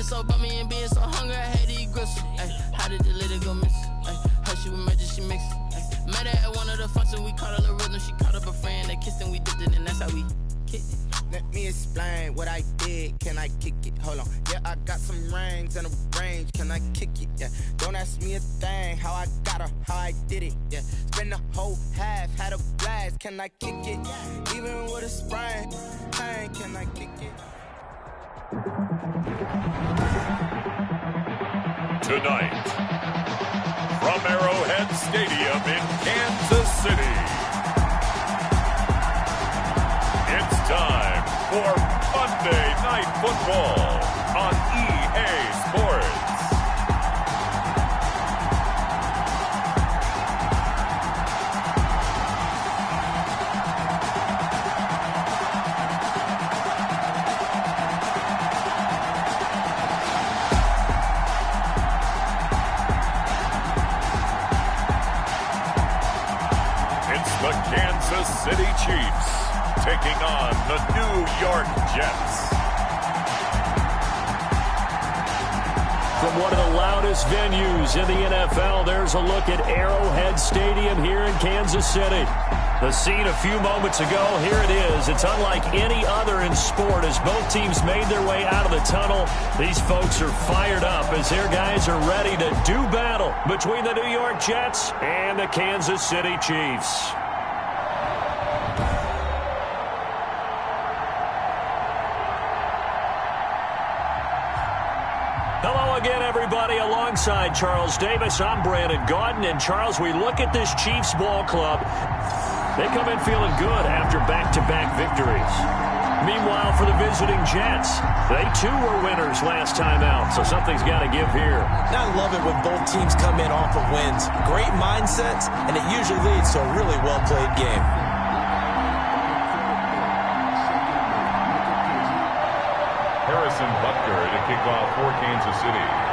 being so bummy and being so hungry, I hate to eat gristle. Ay, how did the lady go miss? Ay, her she was magic, she mixed. Ay, met her at one of the functions, we caught her the rhythm. She caught up a friend, they kissed and we dipped it, and that's how we kicked it. Let me explain what I did. Can I kick it? Hold on. Yeah, I got some rings and a range. Can I kick it? Yeah. Don't ask me a thing. How I got her, how I did it. Yeah. Spend the whole half, had a blast. Can I kick it? Even with a sprain, pain. Can I kick it? Tonight, from Arrowhead Stadium in Kansas City, it's time for Monday Night Football on EA Sports. It's the Kansas City Chiefs taking on the New York Jets. From one of the loudest venues in the NFL, there's a look at Arrowhead Stadium here in Kansas City. The scene a few moments ago, here it is. It's unlike any other in sport as both teams made their way out of the tunnel. These folks are fired up as their guys are ready to do battle between the New York Jets and the Kansas City Chiefs. Hello again, everybody. Alongside Charles Davis, I'm Brandon Gaudin. And, Charles, we look at this Chiefs ball club. They come in feeling good after back-to-back victories. Meanwhile, for the visiting Jets, they, too, were winners last time out, so something's got to give here. I love it when both teams come in off of wins. Great mindsets, and it usually leads to a really well-played game. Harrison Butker to kick off for Kansas City.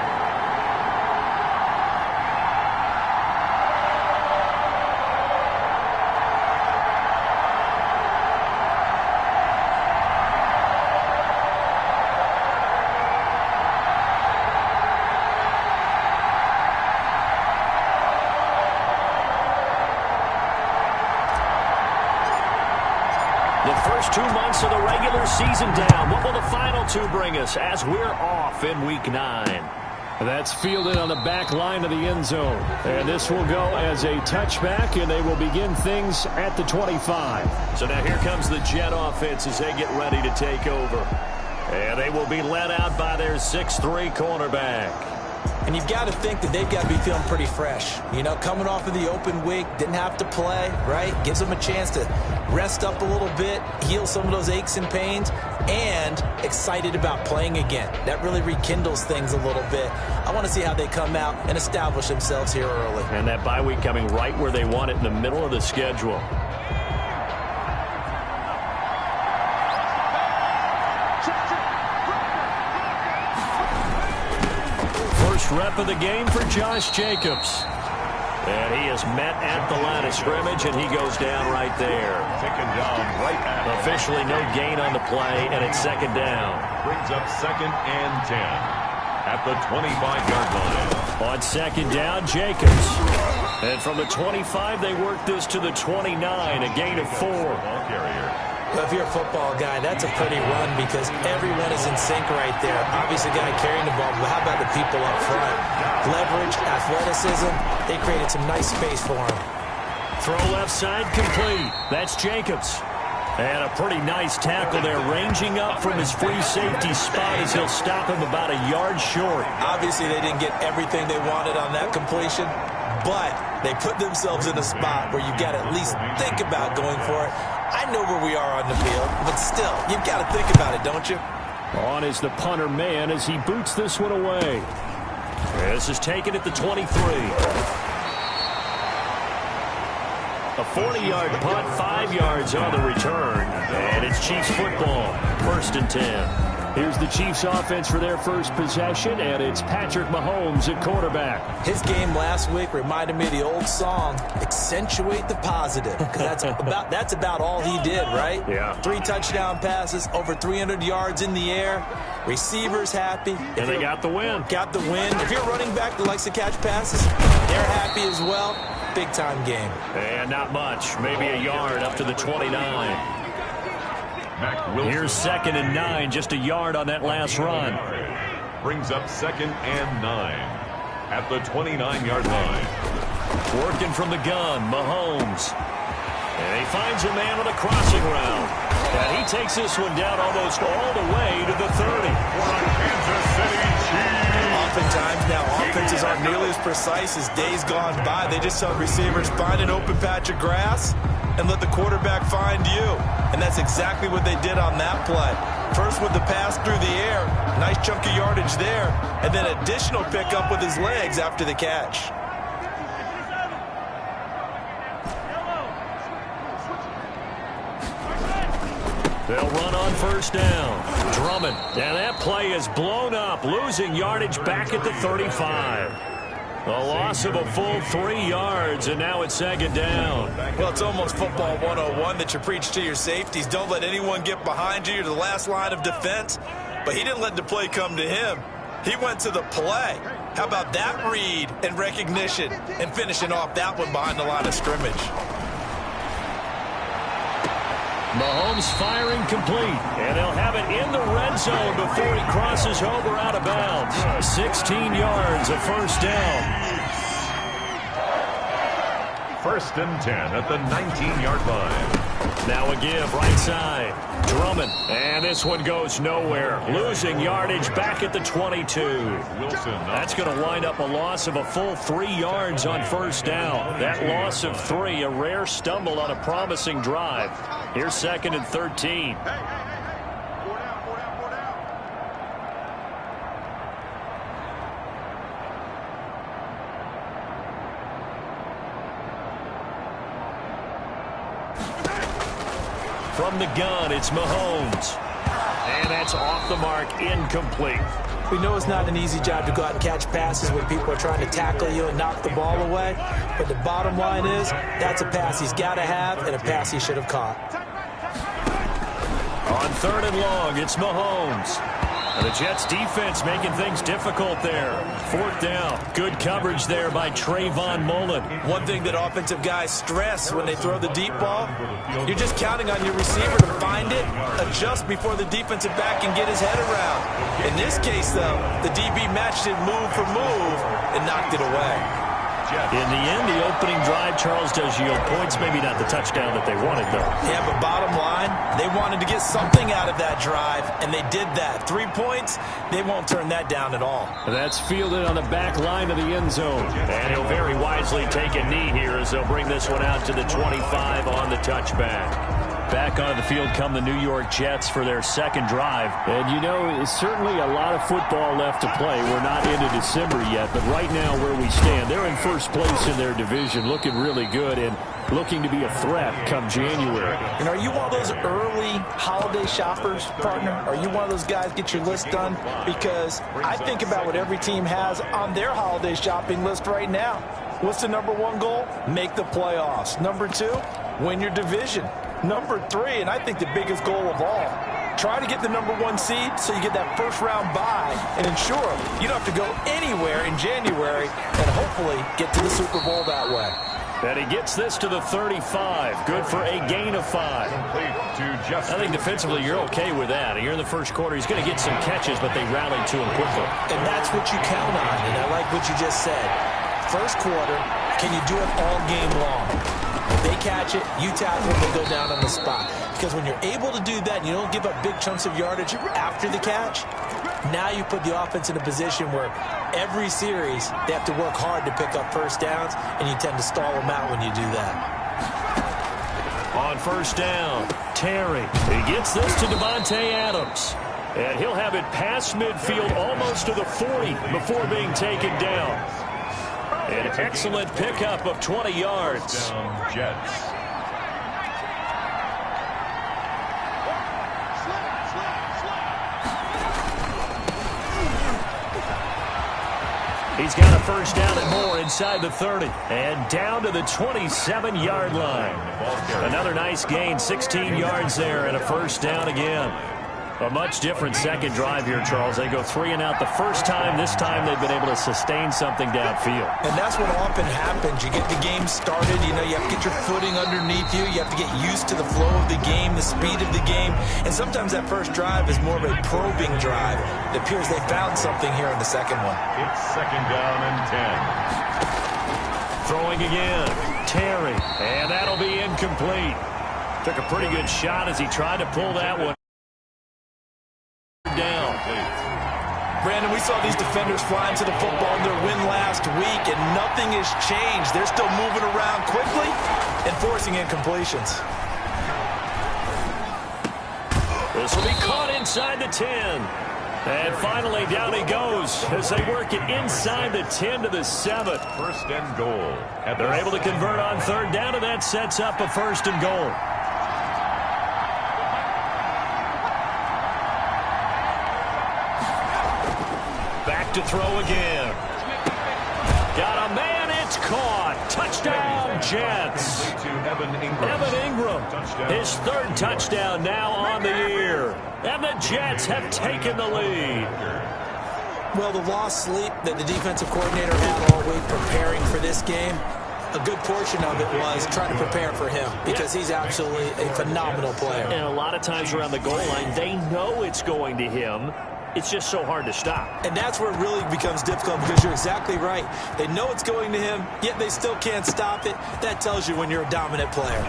The first 2 months of the regular season down. What will the final two bring us as we're off in Week 9? That's fielded on the back line of the end zone. And this will go as a touchback, and they will begin things at the 25. So now here comes the Jet offense as they get ready to take over. And they will be led out by their 6'3" cornerback. And you've got to think that they've got to be feeling pretty fresh. You know, coming off of the open week, didn't have to play, right? Gives them a chance to rest up a little bit, heal some of those aches and pains, and excited about playing again. That really rekindles things a little bit. I want to see how they come out and establish themselves here early. And that bye week coming right where they want it in the middle of the schedule. Rep of the game for Josh Jacobs. And he is met at the line of scrimmage, and he goes down right there. Taken down right at Officially no gain on the play, and it's second down. Brings up 2nd and 10 at the 25-yard line. On second down, Jacobs. And from the 25, they work this to the 29, a gain of 4. Ball carrier. Well, if you're a football guy, that's a pretty run because everyone is in sync right there. Obviously, the guy carrying the ball, but how about the people up front? Leverage, athleticism, they created some nice space for him. Throw left side complete. That's Jacobs. And a pretty nice tackle there, ranging up from his free safety spot as he'll stop him about a yard short. Obviously, they didn't get everything they wanted on that completion, but they put themselves in a spot where you've got to at least think about going for it. I know where we are on the field, but still, you've got to think about it, don't you? On is the punter man as he boots this one away. This is taken at the 23. A 40-yard punt, 5 yards on the return. And it's Chiefs football, 1st and 10. Here's the Chiefs offense for their first possession, and it's Patrick Mahomes at quarterback. His game last week reminded me of the old song, accentuate the positive. Because that's about all he did, right? Yeah. 3 touchdown passes, over 300 yards in the air. Receivers happy. And they got the win. Got the win. If you're running back that likes to catch passes, they're happy as well. Big-time game. And not much. Maybe a yard up to the 29. Here's 2nd and 9. Just a yard on that last run. Brings up 2nd and 9 at the 29-yard line. Working from the gun, Mahomes. And he finds a man on a crossing route. And he takes this one down almost all the way to the 30. Kansas City Chiefs. Oftentimes now, offenses aren't nearly as precise as days gone by. They just tell receivers, find an open patch of grass and let the quarterback find you. And that's exactly what they did on that play. First with the pass through the air, nice chunk of yardage there, and then additional pickup with his legs after the catch. They'll run on 1st down. Drummond. And that play is blown up, losing yardage back at the 35. A loss of a full 3 yards, and now it's 2nd down. Well, it's almost football 101 that you preach to your safeties. Don't let anyone get behind you. You're the last line of defense. But he didn't let the play come to him. He went to the play. How about that read and recognition and finishing off that one behind the line of scrimmage? Mahomes firing complete, and he'll have it in the red zone before he crosses over out of bounds. 16 yards, a 1st down. 1st and 10 at the 19-yard line. Now a give, right side. Drummond, and this one goes nowhere. Losing yardage back at the 22. That's going to wind up a loss of a full 3 yards on 1st down. That loss of 3, a rare stumble on a promising drive. Here's 2nd and 13. From the gun, it's Mahomes. And that's off the mark, incomplete. We know it's not an easy job to go out and catch passes when people are trying to tackle you and knock the ball away. But the bottom line is, that's a pass he's got to have and a pass he should have caught. On 3rd and long, it's Mahomes. And the Jets defense making things difficult there. 4th down. Good coverage there by Trayvon Mullen. One thing that offensive guys stress when they throw the deep ball, you're just counting on your receiver to find it, adjust before the defensive back can get his head around. In this case, though, the DB matched it move for move and knocked it away. In the end, the opening drive, Charles, does yield points. Maybe not the touchdown that they wanted, though. Yeah, but bottom line, they wanted to get something out of that drive, and they did that. 3 points, they won't turn that down at all. That's fielded on the back line of the end zone. And he'll very wisely take a knee here as they'll bring this one out to the 25 on the touchback. Back on the field come the New York Jets for their 2nd drive. And, you know, it's certainly a lot of football left to play. We're not into December yet, but right now where we stand, they're in 1st place in their division, looking really good and looking to be a threat come January. And are you one of those early holiday shoppers, partner? Are you one of those guys get your list done? Because I think about what every team has on their holiday shopping list right now. What's the #1 goal? Make the playoffs. #2, win your division. #3, and I think the biggest goal of all, try to get the #1 seed so you get that 1st-round bye and ensure you don't have to go anywhere in January and hopefully get to the Super Bowl that way. And he gets this to the 35. Good for a gain of 5. I think defensively you're okay with that. You're in the 1st quarter. He's going to get some catches, but they rallied to him quickly. And that's what you count on, and I like what you just said. 1st quarter, can you do it all game long? If they catch it, you tackle them, they go down on the spot. Because when you're able to do that, and you don't give up big chunks of yardage after the catch, now you put the offense in a position where every series they have to work hard to pick up 1st downs, and you tend to stall them out when you do that. On 1st down, Terry. He gets this to Devontae Adams. And he'll have it past midfield almost to the 40 before being taken down. An excellent pickup of 20 yards. Jets. He's got a 1st down and more inside the 30. And down to the 27-yard line. Another nice gain, 16 yards there, and a 1st down again. A much different second drive here, Charles. They go 3 and out the first time. This time they've been able to sustain something downfield. And that's what often happens. You get the game started. You know, you have to get your footing underneath you. You have to get used to the flow of the game, the speed of the game. And sometimes that first drive is more of a probing drive. It appears they found something here in the second one. It's second down and 10. Throwing again. Terry. And that'll be incomplete. Took a pretty good shot as he tried to pull that one down. Brandon, we saw these defenders flying to the football in their win last week, and nothing has changed. They're still moving around quickly and forcing incompletions. This will be caught inside the 10. And finally, down he goes as they work it inside the 10 to the 7. First and goal. They're able to convert on third down, and that sets up a first and goal. Back to throw again. Got a man, it's caught. Touchdown, Jets. Evan Ingram, his third touchdown now on the year. And the Jets have taken the lead. Well, the lost sleep that the defensive coordinator had all week preparing for this game, a good portion of it was trying to prepare for him because he's absolutely a phenomenal player. And a lot of times around the goal line, they know it's going to him. It's just so hard to stop. And that's where it really becomes difficult because you're exactly right. They know it's going to him, yet they still can't stop it. That tells you when you're a dominant player.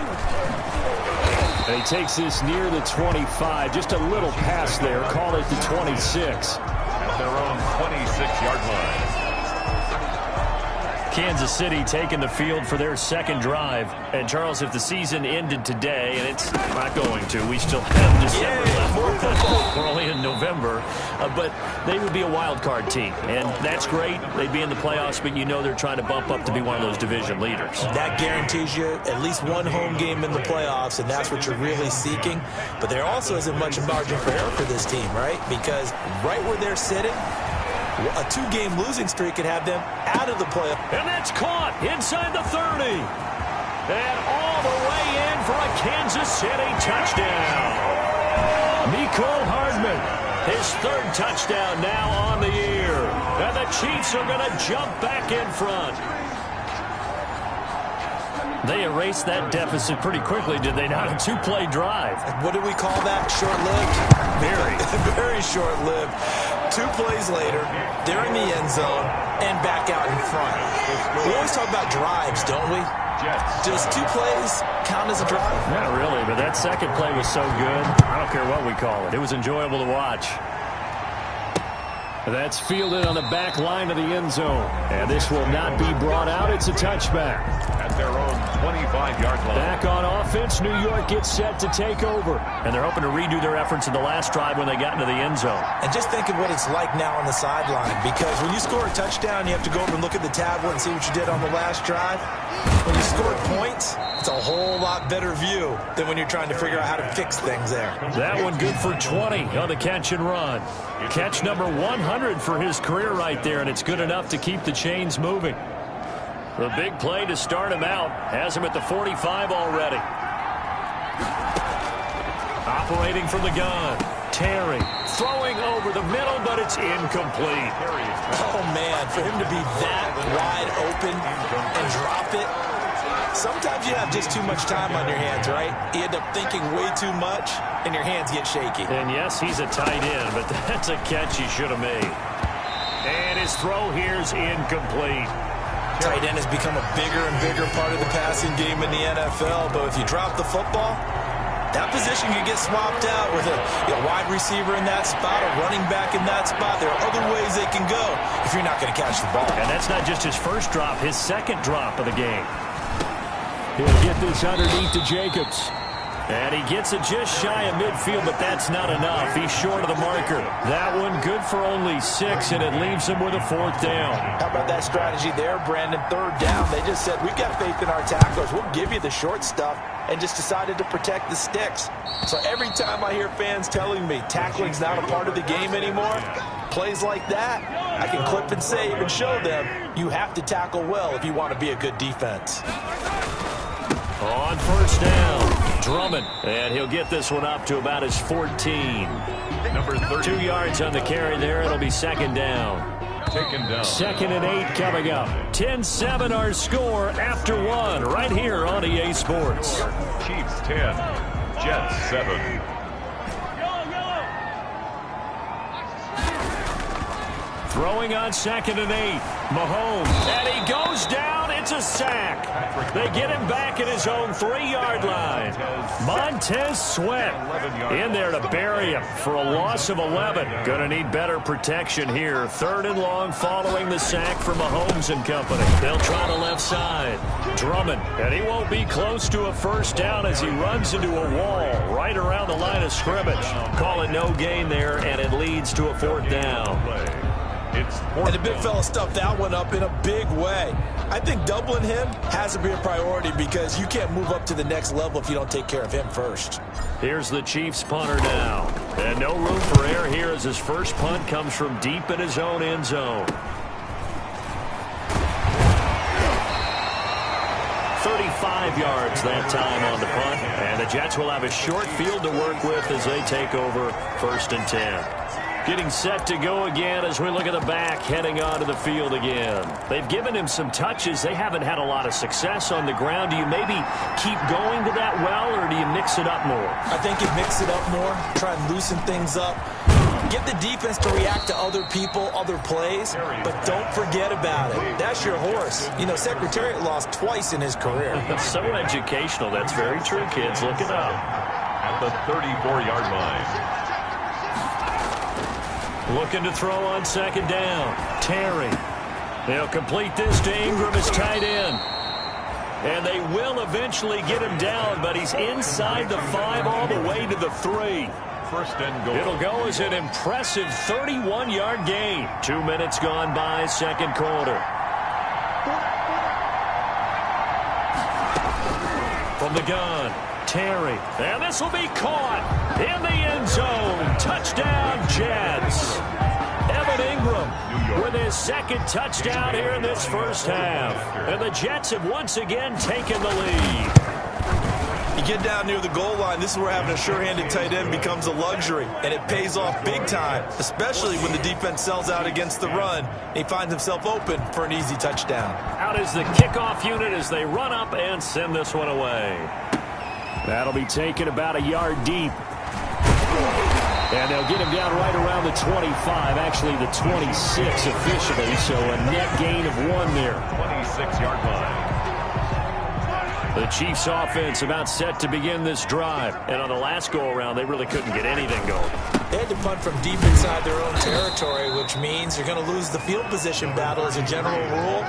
And he takes this near the 25. Just a little pass there. Call it the 26. At their own 26-yard line. Kansas City taking the field for their second drive. And, Charles, if the season ended today, and it's not going to, we still have December left. We're only in November. But they would be a wild card team. And that's great. They'd be in the playoffs, but you know they're trying to bump up to be one of those division leaders. That guarantees you at least one home game in the playoffs, and that's what you're really seeking. But there also isn't much margin for error for this team, right? Because right where they're sitting, a 2-game losing streak could have them out of the playoff. And that's caught inside the 30. And all the way in for a Kansas City touchdown. Mecole Hardman, his third touchdown now on the year. And the Chiefs are going to jump back in front. They erased that deficit pretty quickly, did they not? A 2-play drive. What do we call that? Short-lived? Very. Very short-lived. 2 plays later, they're in the end zone and back out in front. We always talk about drives, don't we? Does 2 plays count as a drive? Not really, but that second play was so good. I don't care what we call it. It was enjoyable to watch. That's fielded on the back line of the end zone. And this will not be brought out. It's a touchback. At their own 25-yard line. Back on offense, New York gets set to take over. And they're hoping to redo their efforts in the last drive when they got into the end zone. And just think of what it's like now on the sideline. Because when you score a touchdown, you have to go over and look at the tablet and see what you did on the last drive. When you score points, it's a whole lot better view than when you're trying to figure out how to fix things there. That one good for 20 on the catch and run. Catch number 100 for his career right there, and it's good enough to keep the chains moving. The big play to start him out has him at the 45 already. Operating from the gun. Terry throwing over the middle, but it's incomplete. Oh, man, for him to be that wide open and drop it. Sometimes you have just too much time on your hands, right? You end up thinking way too much, and your hands get shaky. And, yes, he's a tight end, but that's a catch he should have made. And his throw here's incomplete. Tight end has become a bigger and bigger part of the passing game in the NFL, but if you drop the football, that position can get swapped out with a wide receiver in that spot, a running back in that spot. There are other ways they can go if you're not going to catch the ball. And that's not just his first drop, his second drop of the game. He'll get this underneath to Jacobs. And he gets it just shy of midfield, but that's not enough. He's short of the marker. That one good for only 6, and it leaves him with a 4th down. How about that strategy there, Brandon? 3rd down. They just said, we've got faith in our tacklers. We'll give you the short stuff, and just decided to protect the sticks. So every time I hear fans telling me tackling's not a part of the game anymore, plays like that, I can clip and save and show them you have to tackle well if you want to be a good defense. On 1st down. Drummond, and he'll get this one up to about his 14. Number 30. 2 yards on the carry there. It'll be second down. Taken down. 2nd and 8 coming up. 10-7 our score after 1 right here on EA Sports. Chiefs 10, Jets 7. Throwing on 2nd and 8. Mahomes, and he goes down. It's a sack. They get him back at his own 3-yard line. Montez Sweat in there to bury him for a loss of 11. Going to need better protection here. 3rd and long following the sack from Mahomes and company. They'll try the left side. Drummond, and he won't be close to a first down as he runs into a wall right around the line of scrimmage. Call it no gain there, and it leads to a 4th down. And the big fella stuffed that one up in a big way. I think doubling him has to be a priority because you can't move up to the next level if you don't take care of him first. Here's the Chiefs punter now. And no room for error here as his first punt comes from deep in his own end zone. 35 yards that time on the punt. And the Jets will have a short field to work with as they take over 1st and 10. Getting set to go again as we look at the back heading onto the field again. They've given him some touches. They haven't had a lot of success on the ground. Do you maybe keep going to that well, or do you mix it up more? I think you mix it up more, try and loosen things up. Get the defense to react to other people, other plays, but don't forget about it. That's your horse. You know, Secretariat lost twice in his career. So educational. That's very true, kids. Look it up. At the 34-yard line. Looking to throw on 2nd down. Terry. They'll complete this to Ingram as tight end. And they will eventually get him down, but he's inside the 5 all the way to the 3. 1st and goal. It'll go as an impressive 31-yard gain. 2 minutes gone by, 2nd quarter. From the gun, Terry. And this will be caught in the end zone. Touchdown, Jets. Evan Ingram with his 2nd touchdown here in this first half. And the Jets have once again taken the lead. You get down near the goal line, this is where having a sure-handed tight end becomes a luxury, and it pays off big time, especially when the defense sells out against the run. He finds himself open for an easy touchdown. Out is the kickoff unit as they run up and send this one away. That'll be taken about a yard deep. And they'll get him down right around the 25, actually the 26 officially, so a net gain of 1 there. 26-yard line. The Chiefs offense about set to begin this drive. And on the last go-around, they really couldn't get anything going. They had to punt from deep inside their own territory, which means you're going to lose the field position battle as a general rule.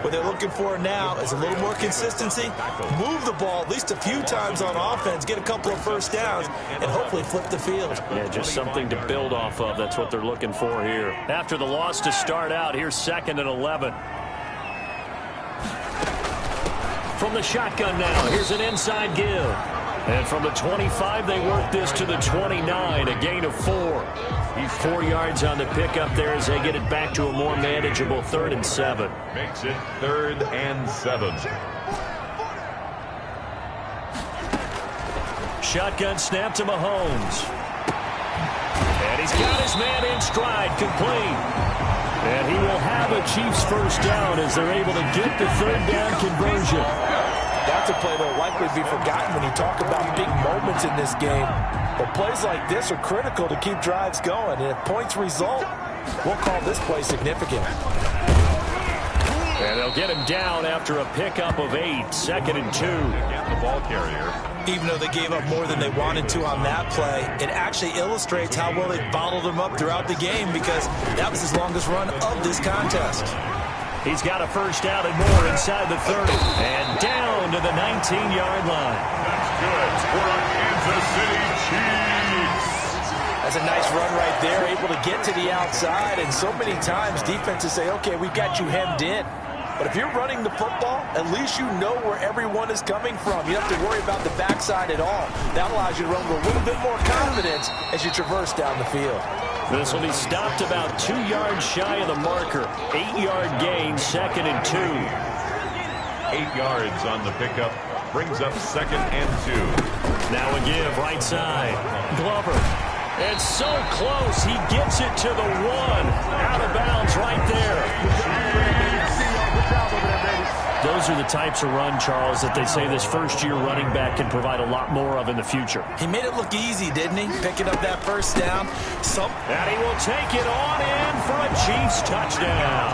What they're looking for now is a little more consistency, move the ball at least a few times on offense, get a couple of first downs, and hopefully flip the field. Yeah, just something to build off of. That's what they're looking for here. After the loss to start out, here's 2nd and 11. From the shotgun now, here's an inside give. And from the 25, they work this to the 29, a gain of 4. He's 4 yards on the pickup there as they get it back to a more manageable 3rd and 7. Makes it 3rd and 7. Shotgun snap to Mahomes. And he's got his man in stride, complete. And he will have a Chiefs first down as they're able to get the 3rd down conversion. That's a play that will likely be forgotten when you talk about big moments in this game. But plays like this are critical to keep drives going. And if points result, we'll call this play significant. And they'll get him down after a pickup of 8, 2nd and 2. Again, the ball carrier. Even though they gave up more than they wanted to on that play, it actually illustrates how well they bottled him up throughout the game because that was his longest run of this contest. He's got a first down and more inside the 30. And down to the 19-yard line. That's good for our Kansas City Chiefs. That's a nice run right there, able to get to the outside. And so many times defenses say, okay, we've got you hemmed in. But if you're running the football, at least you know where everyone is coming from. You don't have to worry about the backside at all. That allows you to run with a little bit more confidence as you traverse down the field. This will be stopped about 2 yards shy of the marker. 8-yard gain, 2nd and 2. 8 yards on the pickup. Brings up 2nd and 2. Now a give, right side. Glover. It's so close. He gets it to the 1. Out of bounds right there. Those are the types of run, Charles, that they say this first-year running back can provide a lot more of in the future. He made it look easy, didn't he? Picking up that first down. And he will take it on in for a Chiefs touchdown.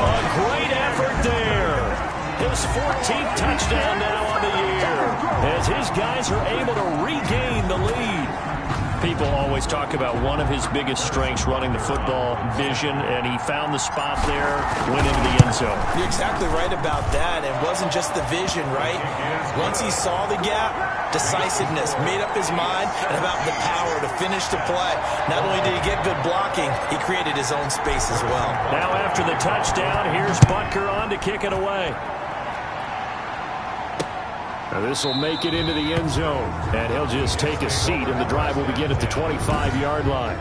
A great effort there. His 14th touchdown now on the year, as his guys are able to regain the lead. People always talk about one of his biggest strengths running the football, vision, and he found the spot there, went into the end zone. You're exactly right about that. It wasn't just the vision, right? Once he saw the gap, decisiveness, made up his mind, and about the power to finish the play. Not only did he get good blocking, he created his own space as well. Now after the touchdown, here's Butker on to kick it away. Now this will make it into the end zone, and he'll just take a seat, and the drive will begin at the 25-yard line.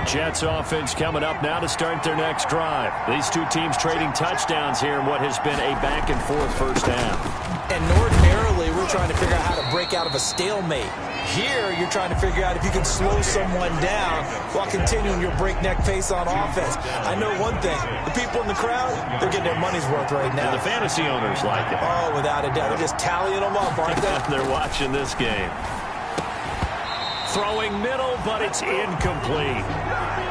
Jets offense coming up now to start their next drive. These two teams trading touchdowns here in what has been a back-and-forth first half. And ordinarily, we're trying to figure out how to break out of a stalemate. Here, you're trying to figure out if you can slow someone down while continuing your breakneck pace on offense. I know one thing. The people in the crowd, they're getting their money's worth right now. And the fantasy owners like it. Oh, without a doubt. They're just tallying them up, aren't they? They're watching this game. Throwing middle, but it's incomplete.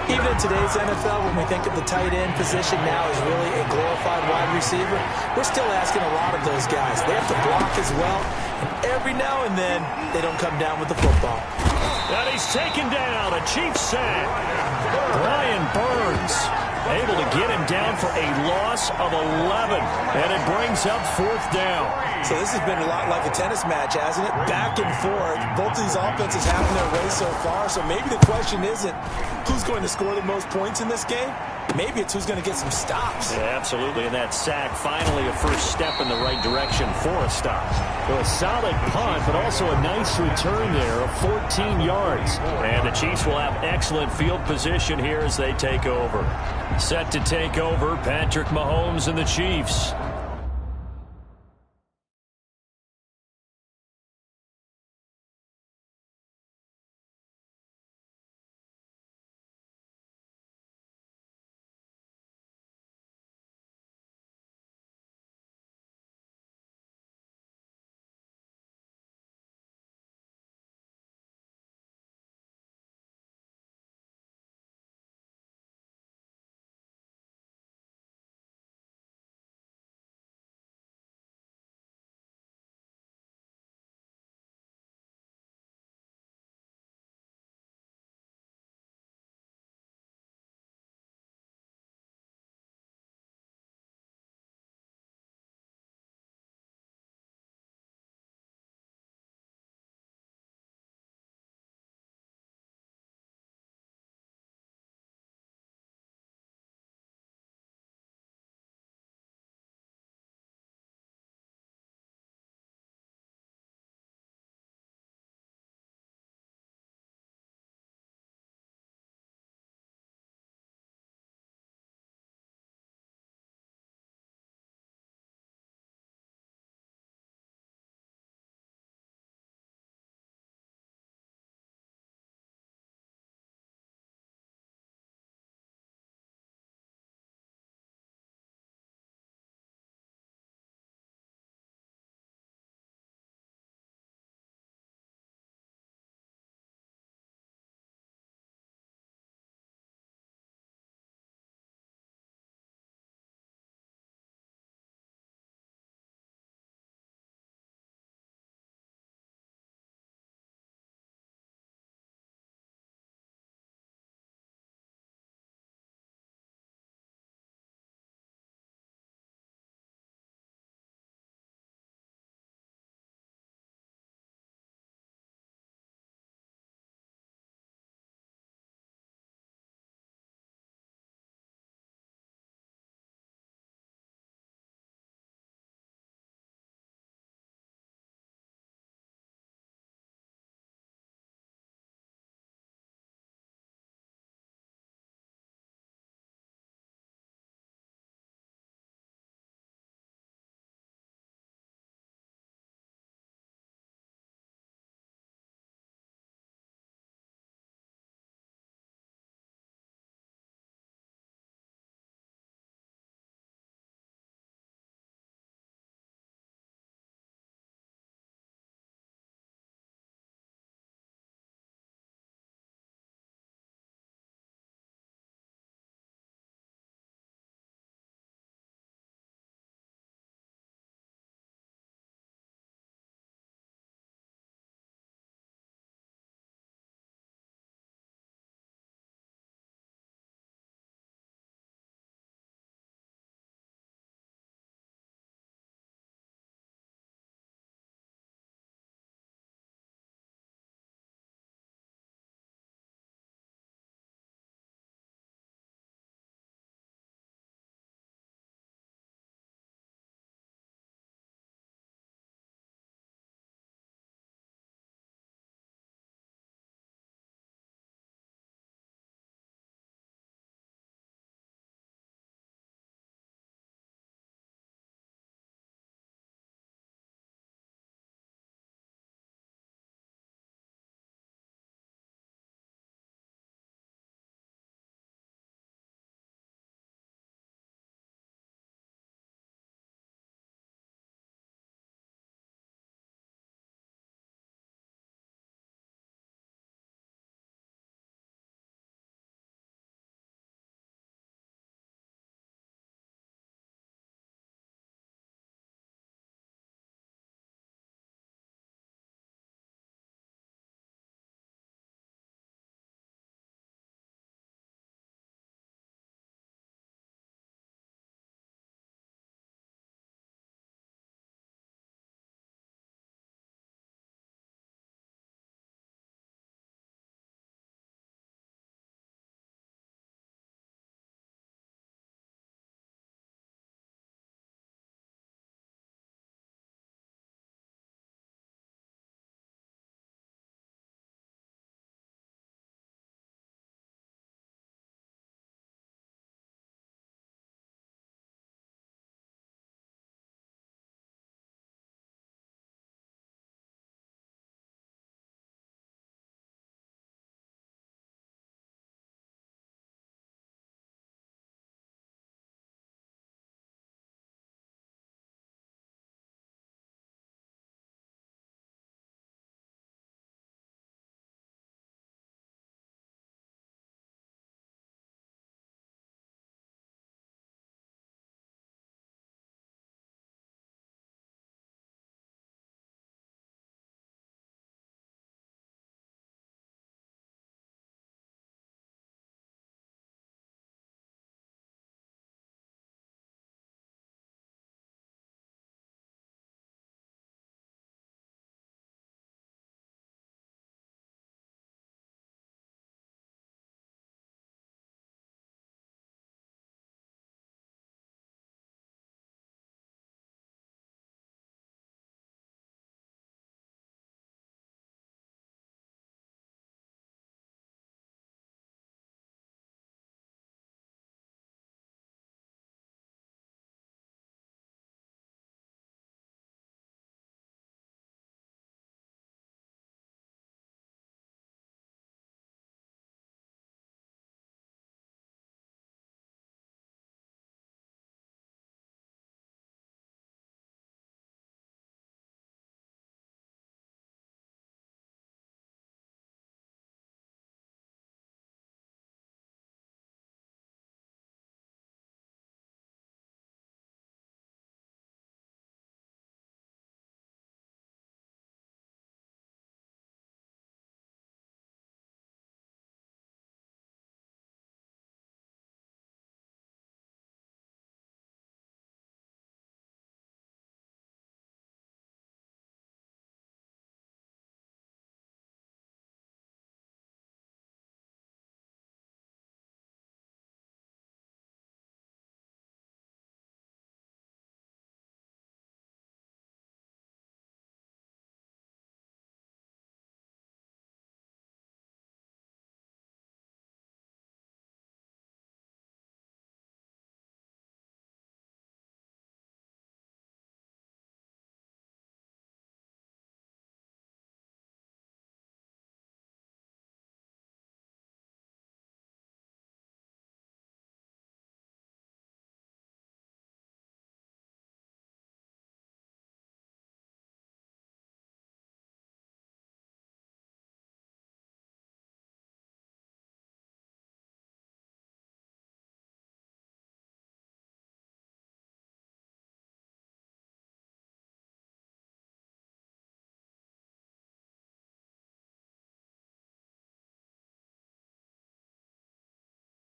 Even in today's NFL, when we think of the tight end position now as really a glorified wide receiver, we're still asking a lot of those guys. They have to block as well, and every now and then, they don't come down with the football. And he's taken down, a Chiefs sack. Brian Burns able to get him down for a loss of 11, and it brings up 4th down. So this has been a lot like a tennis match, hasn't it? Back and forth. Both of these offenses having their way so far, so maybe the question isn't who's going to score the most points in this game. Maybe it's who's going to get some stops. Yeah, absolutely, and that sack finally a first step in the right direction for a stop. So a solid punt, but also a nice return there of 14 yards. And the Chiefs will have excellent field position here as they take over. Set to take over, Patrick Mahomes and the Chiefs.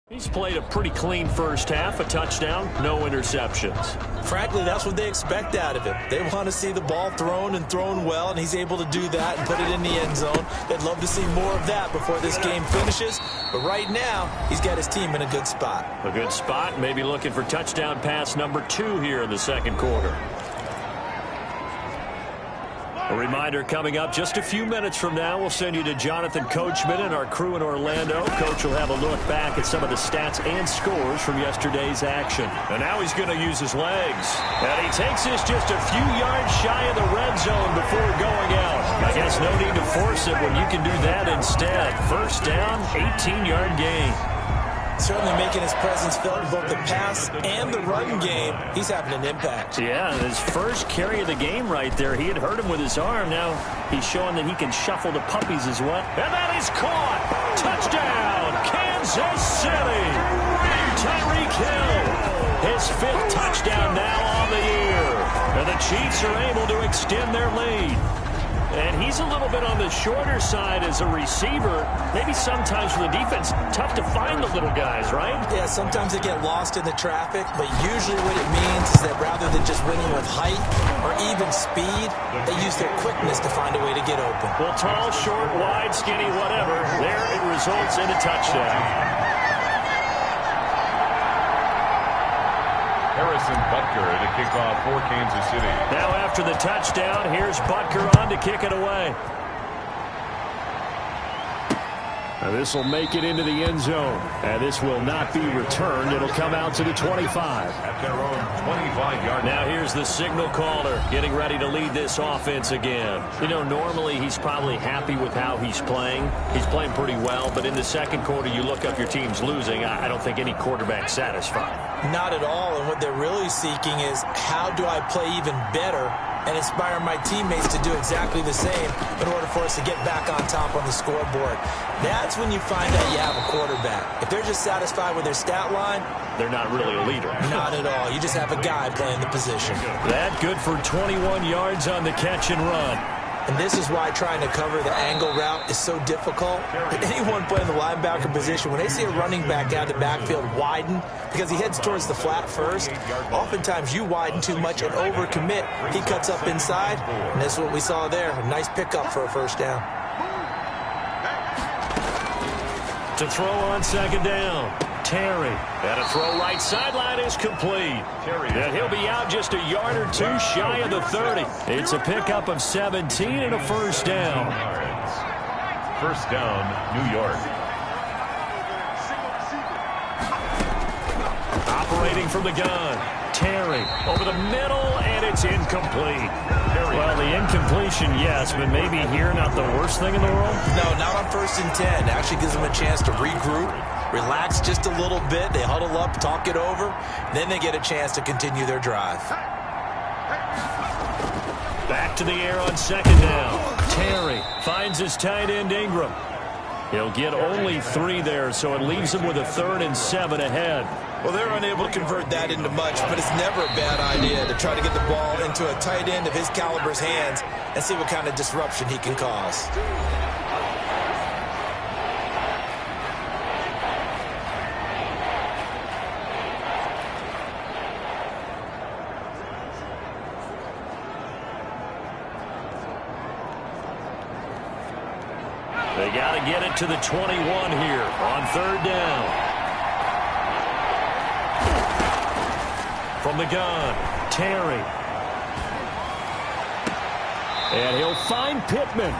He's played a pretty clean first half, a touchdown, no interceptions. Frankly, that's what they expect out of him. They want to see the ball thrown and thrown well, and he's able to do that and put it in the end zone. They'd love to see more of that before this game finishes. But right now, he's got his team in a good spot. A good spot, maybe looking for touchdown pass number 2 here in the second quarter. A reminder coming up just a few minutes from now, we'll send you to Jonathan Coachman and our crew in Orlando. Coach will have a look back at some of the stats and scores from yesterday's action. And now he's going to use his legs. And he takes this just a few yards shy of the red zone before going out. I guess no need to force it when you can do that instead. First down, 18-yard gain. Certainly making his presence felt in both the pass and the run game. He's having an impact. Yeah, his first carry of the game right there. He had hurt him with his arm. Now he's showing that he can shuffle the puppies as well. And that is caught. Touchdown, Kansas City. Tyreek Hill. His 5th touchdown now on the year. And the Chiefs are able to extend their lead. And he's a little bit on the shorter side as a receiver. Maybe sometimes for the defense, tough to find the little guys, right? Yeah, sometimes they get lost in the traffic, but usually what it means is that rather than just winning with height or even speed, they use their quickness to find a way to get open. Well, tall, short, wide, skinny, whatever, there it results in a touchdown. Harrison Butker to kick off for Kansas City. Now after the touchdown, here's Butker on to kick it away. Now this will make it into the end zone. And this will not be returned. It'll come out to the 25. At their own 25-yard. Now here's the signal caller getting ready to lead this offense again. You know, normally he's probably happy with how he's playing. He's playing pretty well. But in the second quarter, you look up your team's losing. I don't think any quarterback's satisfied. Not at all. And what they're really seeking is how do I play even better and inspire my teammates to do exactly the same in order for us to get back on top on the scoreboard. That's when you find out you have a quarterback. If they're just satisfied with their stat line, they're not really a leader. Not at all. You just have a guy playing the position. That good for 21 yards on the catch and run. And this is why trying to cover the angle route is so difficult. Anyone playing the linebacker position, when they see a running back down the backfield widen, because he heads towards the flat first, oftentimes you widen too much and overcommit. He cuts up inside, and that's what we saw there. A nice pickup for a first down. To throw on second down, Terry. And a throw right sideline is complete. And he'll be out just a yard or two shy of the 30. It's a pickup of 17 and a first down. First down, New York. Operating from the gun, Terry over the middle, and it's incomplete. Well, the incompletion, yes, but maybe here not the worst thing in the world? No, not on 1st and 10. It actually gives them a chance to regroup, relax just a little bit. They huddle up, talk it over, then they get a chance to continue their drive. Back to the air on second down. Terry finds his tight end Ingram. He'll get only 3 there, so it leaves him with a 3rd and 7 ahead. Well, they're unable to convert that into much, but it's never a bad idea to try to get the ball into a tight end of his caliber's hands and see what kind of disruption he can cause. They got to get it to the 21 here on 3rd down. From the gun, Terry. And he'll find Pittman.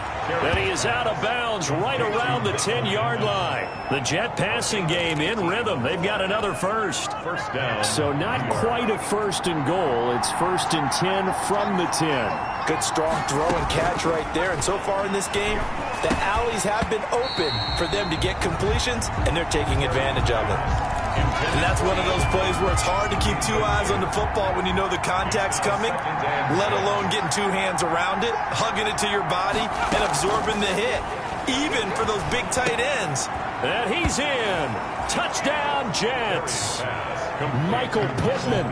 And he is out of bounds right around the 10-yard line. The Jet passing game in rhythm. They've got another first. First down. So not quite a 1st and goal. It's 1st and 10 from the 10. Good strong throw and catch right there. And so far in this game, the alleys have been open for them to get completions, and they're taking advantage of it. And that's one of those plays where it's hard to keep 2 eyes on the football when you know the contact's coming, let alone getting 2 hands around it, hugging it to your body, and absorbing the hit, even for those big tight ends. And he's in. Touchdown, Jets. Michael Pittman,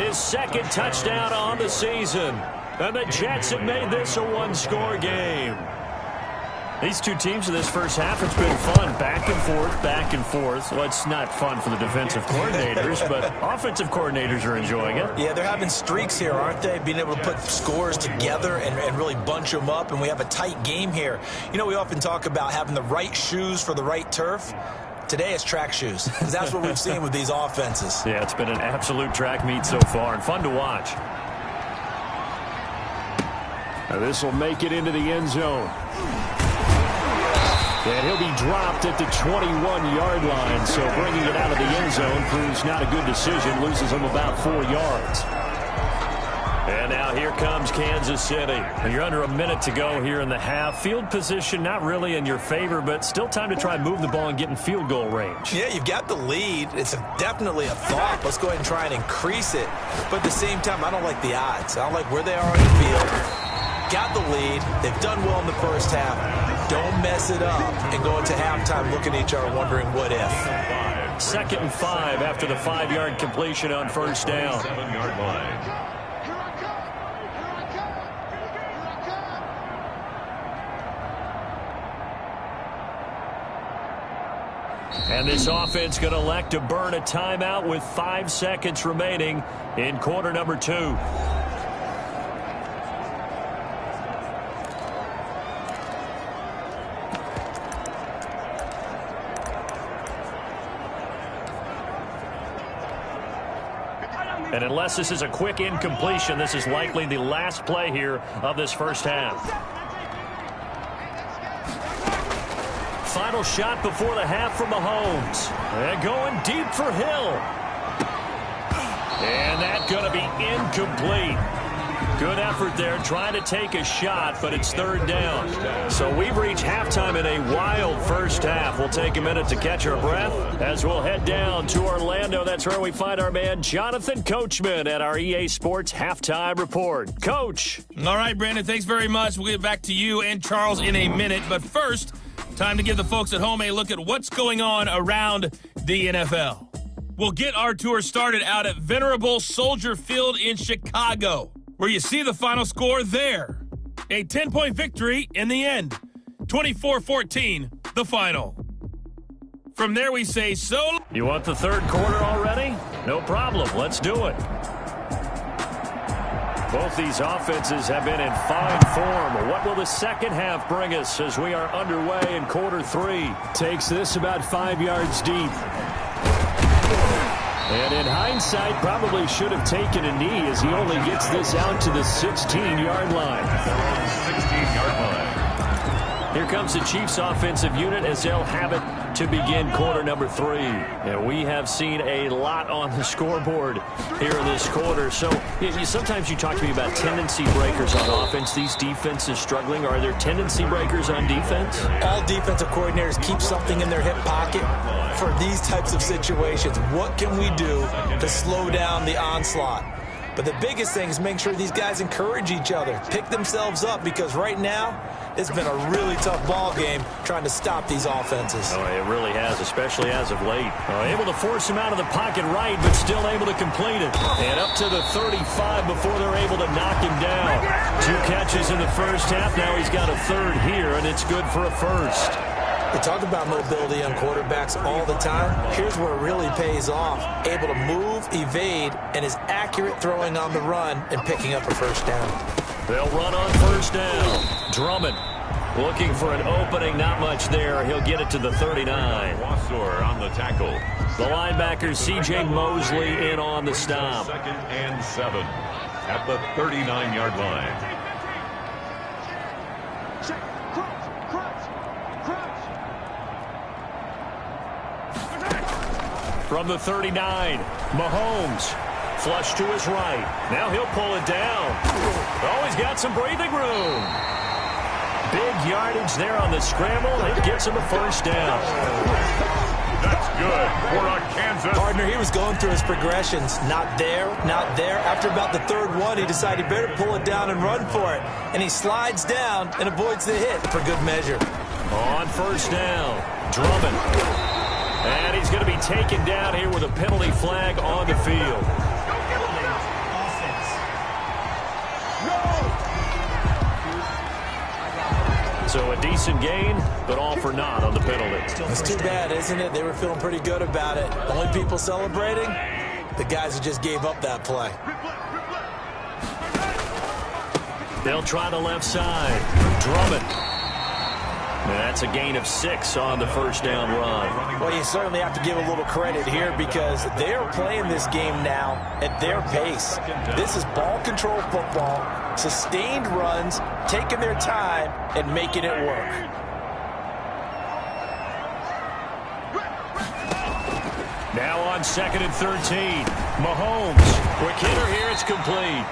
his 2nd touchdown on the season. And the Jets have made this a 1-score game. These two teams in this first half, it's been fun. Back and forth, back and forth. Well, it's not fun for the defensive coordinators, but offensive coordinators are enjoying it. Yeah, they're having streaks here, aren't they? Being able to put scores together and really bunch them up, and we have a tight game here. You know, we often talk about having the right shoes for the right turf. Today it's track shoes, because that's what we've seen with these offenses. Yeah, it's been an absolute track meet so far, and fun to watch. Now this will make it into the end zone. And he'll be dropped at the 21-yard line, so bringing it out of the end zone proves not a good decision, loses him about 4 yards. And now here comes Kansas City. And you're under a minute to go here in the half. Field position not really in your favor, but still time to try and move the ball and get in field goal range. Yeah, you've got the lead. It's definitely a thought. Let's go ahead and try and increase it. But at the same time, I don't like the odds. I don't like where they are on the field. Got the lead. They've done well in the first half. Don't mess it up and go into halftime looking at each other wondering what if. 2nd and 5 after the 5-yard completion on first down. 7-yard line. And this offense going to elect to burn a timeout with 5 seconds remaining in quarter number 2. And unless this is a quick incompletion, this is likely the last play here of this first half. Final shot before the half from Mahomes. And going deep for Hill. And that's going to be incomplete. Good effort there trying to take a shot, but it's 3rd down. So we've reached halftime in a wild first half. We'll take a minute to catch our breath as we'll head down to Orlando. That's where we find our man Jonathan Coachman at our EA Sports Halftime Report. Coach. All right, Brandon, thanks very much. We'll get back to you and Charles in a minute. But first, time to give the folks at home a look at what's going on around the NFL. We'll get our tour started out at Venerable Soldier Field in Chicago, where you see the final score there. A 10-point victory in the end. 24-14, the final. From there we say so. You want the third quarter already? No problem. Let's do it. Both these offenses have been in fine form. What will the second half bring us as we are underway in quarter 3? Takes this about 5 yards deep. And in hindsight, probably should have taken a knee as he only gets this out to the 16-yard line. 16-yard line. Here comes the Chiefs offensive unit as they'll have it to begin quarter number 3. And we have seen a lot on the scoreboard here in this quarter. So sometimes you talk to me about tendency breakers on offense. These defenses struggling. Are there tendency breakers on defense? All defensive coordinators keep something in their hip pocket for these types of situations. What can we do to slow down the onslaught? But the biggest thing is make sure these guys encourage each other, pick themselves up, because right now it's been a really tough ball game trying to stop these offenses. Oh, it really has, especially as of late. Able to force him out of the pocket right, but still able to complete it. And up to the 35 before they're able to knock him down. 2 catches in the first half. Now he's got a third here, and it's good for a first. We talk about mobility on quarterbacks all the time. Here's where it really pays off. Able to move, evade, and is accurate throwing on the run and picking up a first down. They'll run on first down. Drummond looking for an opening. Not much there. He'll get it to the 39. Wassor on the tackle. The linebacker, C.J. Mosley, in on the stop. 2nd and 7 at the 39-yard line. From the 39, Mahomes, flush to his right. Now he'll pull it down. Oh, he's got some breathing room. Big yardage there on the scramble. It gets him a first down. That's good for Kansas. Partner, he was going through his progressions. Not there, not there. After about the third one, he decided he better pull it down and run for it. And he slides down and avoids the hit for good measure. On first down, Drummond. And he's going to be taken down here with a penalty flag on the field. So a decent gain, but all for naught on the penalty. It's too bad, isn't it? They were feeling pretty good about it. The only people celebrating, the guys who just gave up that play. They'll try the left side. Drummond. And that's a gain of 6 on the first down run. Well, you certainly have to give a little credit here because they are playing this game now at their pace. This is ball control football, sustained runs, taking their time and making it work. Now on 2nd and 13. Mahomes. Quick hitter here. It's complete.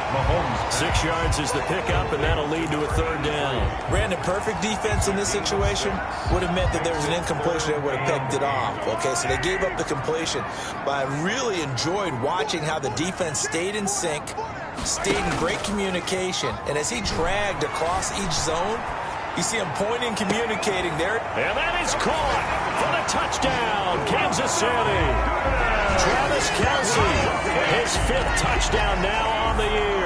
Mahomes. 6 yards is the pickup, and that'll lead to a 3rd down. Brandon, perfect defense in this situation would have meant that there was an incompletion that would have picked it off. Okay, so they gave up the completion. But I really enjoyed watching how the defense stayed in sync, stayed in great communication, and as he dragged across each zone, you see him pointing, communicating there. And that is caught for the touchdown, Kansas City. Travis Kelce, his 5th touchdown now on the year.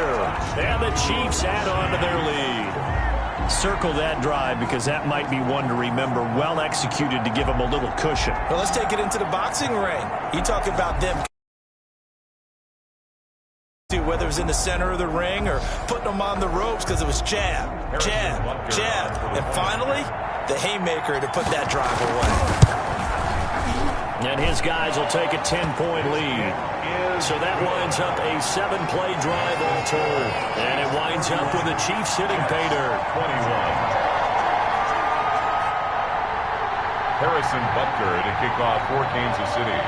And the Chiefs add on to their lead. Circle that drive because that might be one to remember. Well executed to give them a little cushion. Well, let's take it into the boxing ring. You talk about them, whether it was in the center of the ring or putting them on the ropes because it was jab, jab, jab. And finally, the haymaker to put that drive away. And his guys will take a 10-point lead. So that winds up a 7-play drive all told. And it winds up with the Chiefs hitting pay dirt. 21. Harrison Butker to kick off for Kansas City.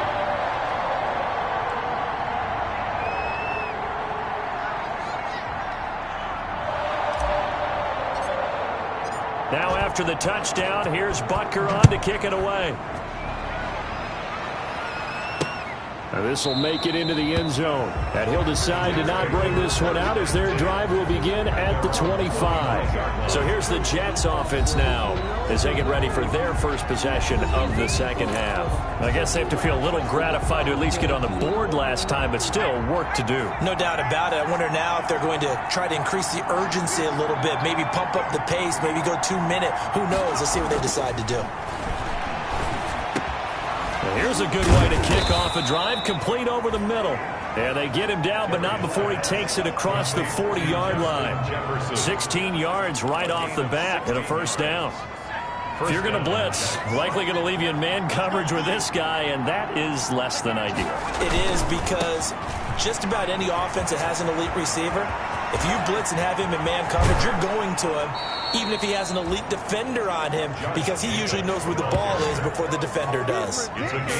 Now after the touchdown, here's Butker on to kick it away. This will make it into the end zone. And he'll decide to not bring this one out as their drive will begin at the 25. So here's the Jets offense now as they get ready for their first possession of the second half. I guess they have to feel a little gratified to at least get on the board last time, but still work to do. No doubt about it. I wonder now if they're going to try to increase the urgency a little bit, maybe pump up the pace, maybe go 2-minute. Who knows? Let's see what they decide to do. Here's a good way to kick off a drive, complete over the middle. And they get him down, but not before he takes it across the 40-yard line. 16 yards right off the bat and a first down. If you're going to blitz, likely going to leave you in man coverage with this guy, and that is less than ideal. It is because just about any offense that has an elite receiver, if you blitz and have him in man coverage, you're going to him, even if he has an elite defender on him, because he usually knows where the ball is before the defender does.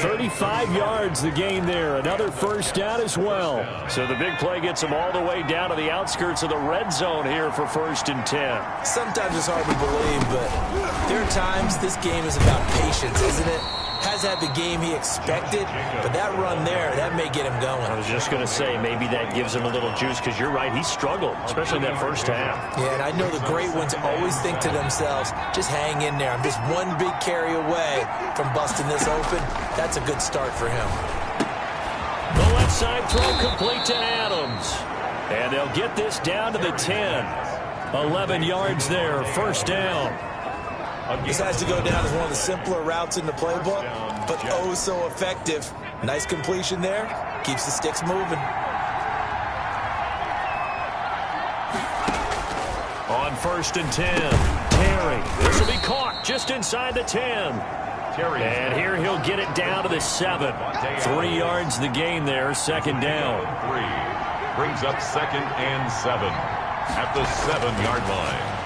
35 yards the gain there. Another first down as well. So the big play gets him all the way down to the outskirts of the red zone here for 1st and 10. Sometimes it's hard to believe, but there are times this game is about patience, isn't it? Has had the game he expected, but that run there, that may get him going. I was just going to say, maybe that gives him a little juice, because you're right, he struggled, especially in that first half. Yeah, and I know the great ones always think to themselves, just hang in there. I'm just one big carry away from busting this open. That's a good start for him. The left side throw complete to Adams. And they'll get this down to the 10. 11 yards there, first down. This has to go down as one of the simpler routes in the playbook, but oh so effective. Nice completion there. Keeps the sticks moving. On 1st and 10, Terry. This will be caught just inside the 10. And here he'll get it down to the 7. 3 yards the gain there, 2nd down. 3 brings up 2nd and 7 at the 7-yard line.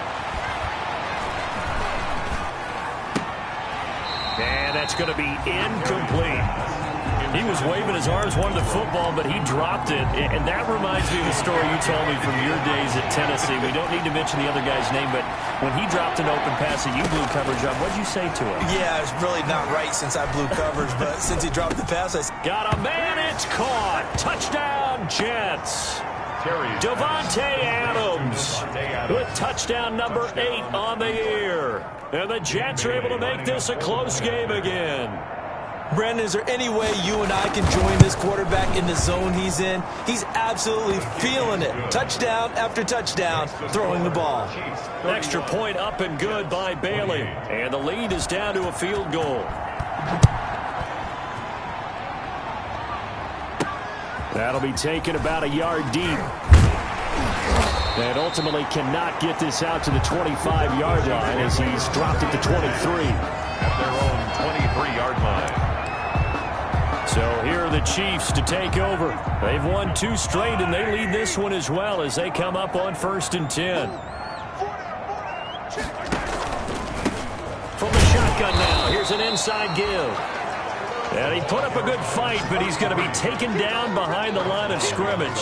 And that's going to be incomplete. He was waving his arms, wanted the football, but he dropped it. And that reminds me of the story you told me from your days at Tennessee. We don't need to mention the other guy's name, but when he dropped an open pass that you blew coverage on, what did you say to him? Yeah, it's really not right since I blew coverage, but since he dropped the pass, I said, got a man, it's caught. Touchdown, Jets. Davante Adams with touchdown number 8 on the year. And the Jets are able to make this a close game again. Brandon, is there any way you and I can join this quarterback in the zone he's in? He's absolutely feeling it. Touchdown after touchdown, throwing the ball. Extra point up and good by Bailey. And the lead is down to a field goal. That'll be taken about a yard deep. And ultimately cannot get this out to the 25-yard line as he's dropped it to 23. At their own 23-yard line. So here are the Chiefs to take over. They've won 2 straight, and they lead this one as well as they come up on 1st and 10. From the shotgun now, here's an inside give. And he put up a good fight, but he's going to be taken down behind the line of scrimmage.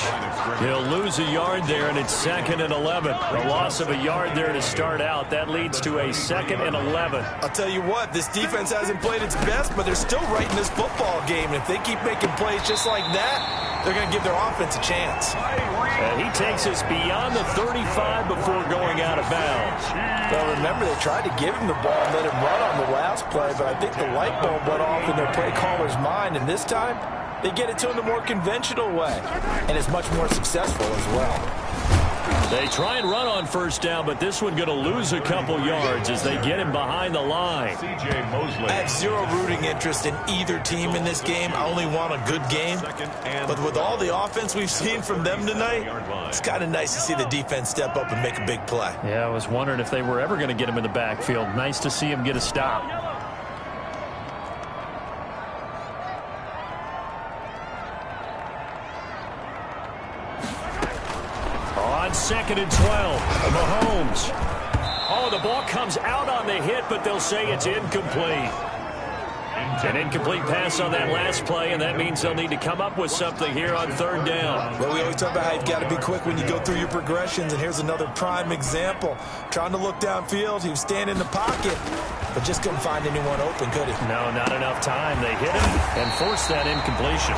He'll lose a yard there, and it's 2nd and 11. A loss of a yard there to start out. That leads to a 2nd and 11. I'll tell you what, this defense hasn't played its best, but they're still right in this football game. And if they keep making plays just like that, they're going to give their offense a chance. And he takes us beyond the 35 before going out of bounds. Well, remember, they tried to give him the ball and let him run on the last play, but I think the light bulb went off in their play caller's mind, and this time they get it to him the more conventional way, and it's much more successful as well. They try and run on 1st down, but this one going to lose a couple yards as they get him behind the line. C.J. Mosley. I have zero rooting interest in either team in this game. I only want a good game. But with all the offense we've seen from them tonight, it's kind of nice to see the defense step up and make a big play. Yeah, I was wondering if they were ever going to get him in the backfield. Nice to see him get a stop. On 2nd and 12, Mahomes. Oh, the ball comes out on the hit, but they'll say it's incomplete. An incomplete pass on that last play, and that means they'll need to come up with something here on 3rd down. Well, we always talk about how you've got to be quick when you go through your progressions, and here's another prime example. Trying to look downfield, he was standing in the pocket, but just couldn't find anyone open, could he? No, not enough time. They hit him and forced that incompletion.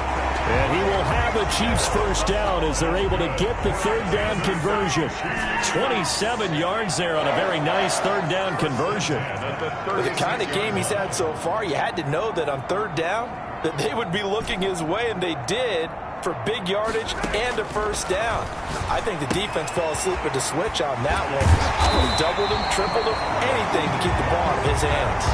And he will have the Chiefs 1st down as they're able to get the 3rd down conversion. 27 yards there on a very nice 3rd down conversion. With the kind of game he's had so far, you had to know that on 3rd down that they would be looking his way, and they did, for big yardage and a 1st down. I think the defense fell asleep at the switch on that one. I would have doubled him, tripled him, anything to keep the ball in his hands.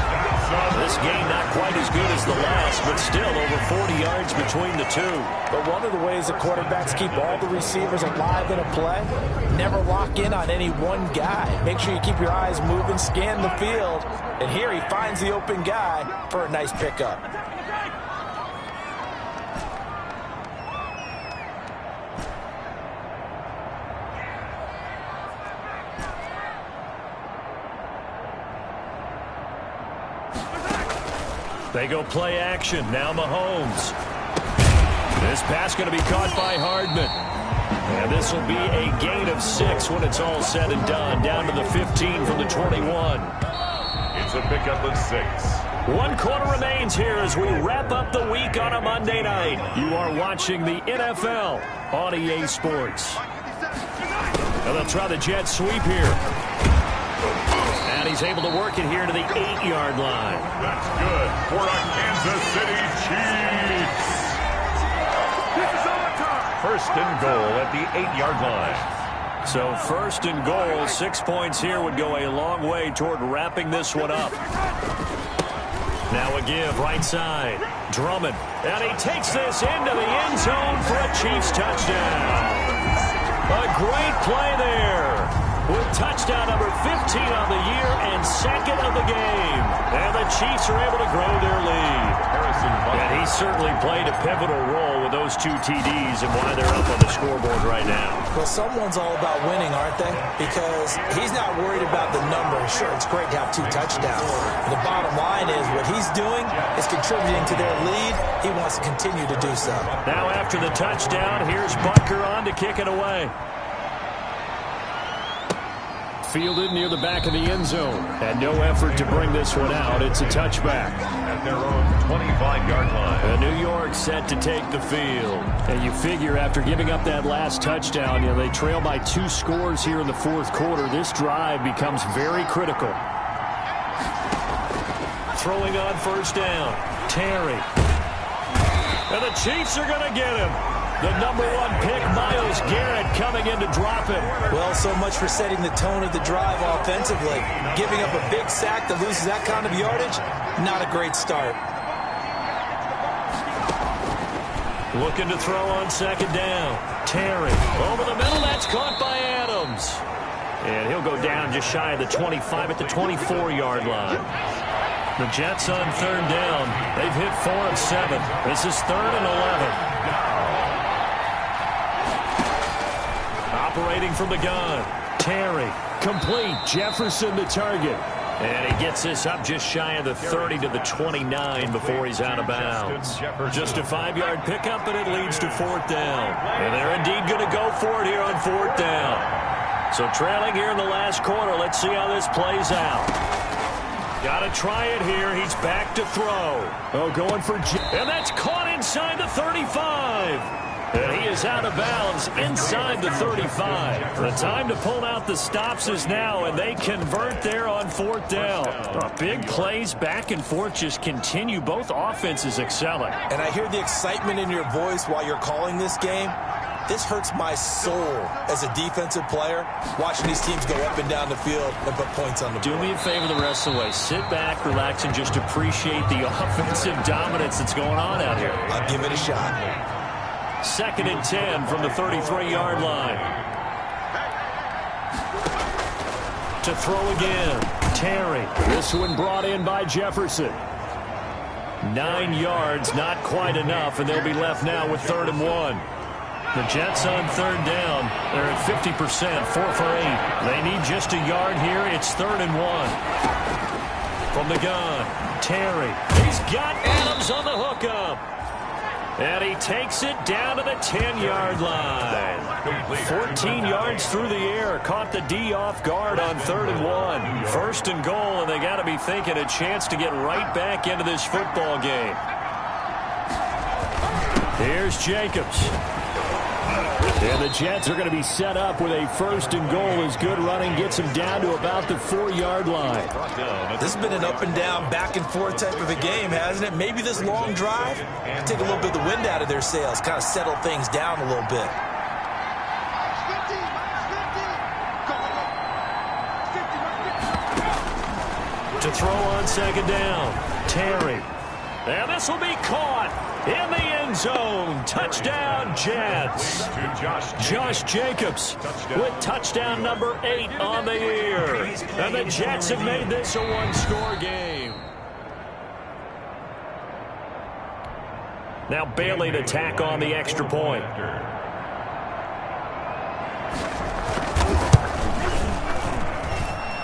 This game not quite as good as the last, but still over 40 yards between the two. But one of the ways the quarterbacks keep all the receivers alive in a play, never lock in on any one guy. Make sure you keep your eyes moving, scan the field, and here he finds the open guy for a nice pickup. They go play action. Now Mahomes. This pass going to be caught by Hardman. And this will be a gain of 6 when it's all said and done. Down to the 15 from the 21. It's a pickup of 6. 1 quarter remains here as we wrap up the week on a Monday night. You are watching the NFL on EA Sports. And they'll try the jet sweep here. And he's able to work it here to the 8-yard line. That's good for a Kansas City Chiefs. 1st and goal at the 8-yard line. So 1st and goal, 6 points here would go a long way toward wrapping this one up. Now a give right side. Drummond. And he takes this into the end zone for a Chiefs touchdown. A great play there. With touchdown number 15 on the year and 2nd of the game. And the Chiefs are able to grow their lead. And he certainly played a pivotal role with those 2 TDs and why they're up on the scoreboard right now. Well, someone's all about winning, aren't they? Because he's not worried about the number. Sure, it's great to have 2 touchdowns. The bottom line is what he's doing is contributing to their lead. He wants to continue to do so. Now after the touchdown, here's Butker on to kick it away. Fielded near the back of the end zone. And no effort to bring this one out. It's a touchback. At their own 25-yard line. And New York set to take the field. And you figure after giving up that last touchdown, they trail by 2 scores here in the 4th quarter. This drive becomes very critical. throwing on first down. Terry. And the Chiefs are going to get him. The #1 pick, Myles Garrett, coming in to drop him. Well, so much for setting the tone of the drive offensively. Giving up a big sack that loses that kind of yardage, not a great start. Looking to throw on second down. Terry over the middle. That's caught by Adams. And he'll go down just shy of the 25 at the 24-yard line. The Jets on third down. They've hit 4 of 7. This is 3rd and 11. Operating from the gun. Terry. Complete. Jefferson the target. And he gets this up just shy of the 30 to the 29 before he's out of bounds. Just a 5-yard pickup, and it leads to 4th down. And they're indeed going to go for it here on 4th down. So trailing here in the last quarter. Let's see how this plays out. Got to try it here. He's back to throw. Oh, going for and that's caught inside the 35. And he is out of bounds inside the 35. The time to pull out the stops is now, and they convert there on 4th down. Big plays back and forth just continue. Both offenses excelling. And I hear the excitement in your voice while you're calling this game. This hurts my soul as a defensive player, watching these teams go up and down the field and put points on the board. Do me a favor the rest of the way. Sit back, relax, and just appreciate the offensive dominance that's going on out here. I'll give it a shot. 2nd and 10 from the 33-yard line. To throw again. Terry. This one brought in by Jefferson. 9 yards, not quite enough, and they'll be left now with 3rd and 1. The Jets on third down. They're at 50%, 4 for 8. They need just a yard here. It's 3rd and 1. From the gun, Terry. He's got Adams on the hookup. And he takes it down to the 10-yard line. 14 yards through the air. Caught the D off guard on 3rd and 1. 1st and goal, and they got to be thinking a chance to get right back into this football game. Here's Jacobs. And the Jets are going to be set up with a 1st and goal as good running gets them down to about the 4-yard line. This has been an up and down, back and forth type of a game, hasn't it? Maybe this long drive, take a little bit of the wind out of their sails, kind of settle things down a little bit. To throw on second down, Terry. And this will be caught in the end zone. Touchdown, Jets. Josh Jacobs with touchdown number 8 on the year. And the Jets have made this a one-score game. Now Bailey to tack on the extra point.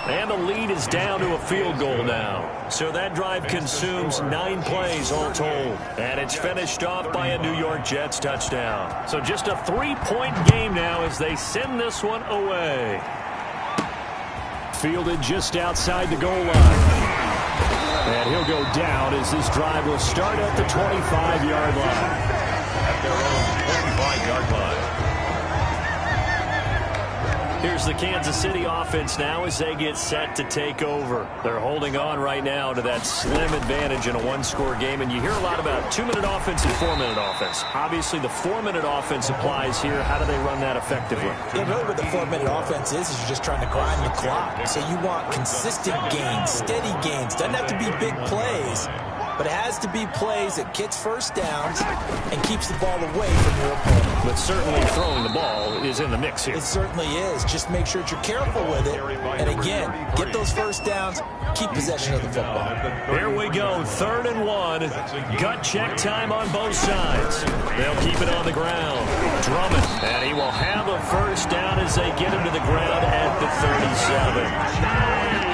And the lead is down to a field goal now. So that drive consumes 9 plays all told. And it's finished off by a New York Jets touchdown. So just a 3-point game now as they send this one away. Fielded just outside the goal line. And he'll go down as this drive will start at the 25-yard line. At their own 25-yard line. Here's the Kansas City offense now as they get set to take over. They're holding on right now to that slim advantage in a one-score game. And you hear a lot about 2-minute offense and 4-minute offense. Obviously, the 4-minute offense applies here. How do they run that effectively? Yeah, really what the 4-minute offense is you're just trying to grind the clock. So you want consistent gains, steady gains. Doesn't have to be big plays, but it has to be plays that gets first downs and keeps the ball away from your opponent. But certainly throwing the ball is in the mix here. It certainly is. Just make sure that you're careful with it. And again, get those first downs, keep possession of the football. Here we go, 3rd and 1. Gut check time on both sides. They'll keep it on the ground. Drummond, and he will have a first down as they get him to the ground at the 37.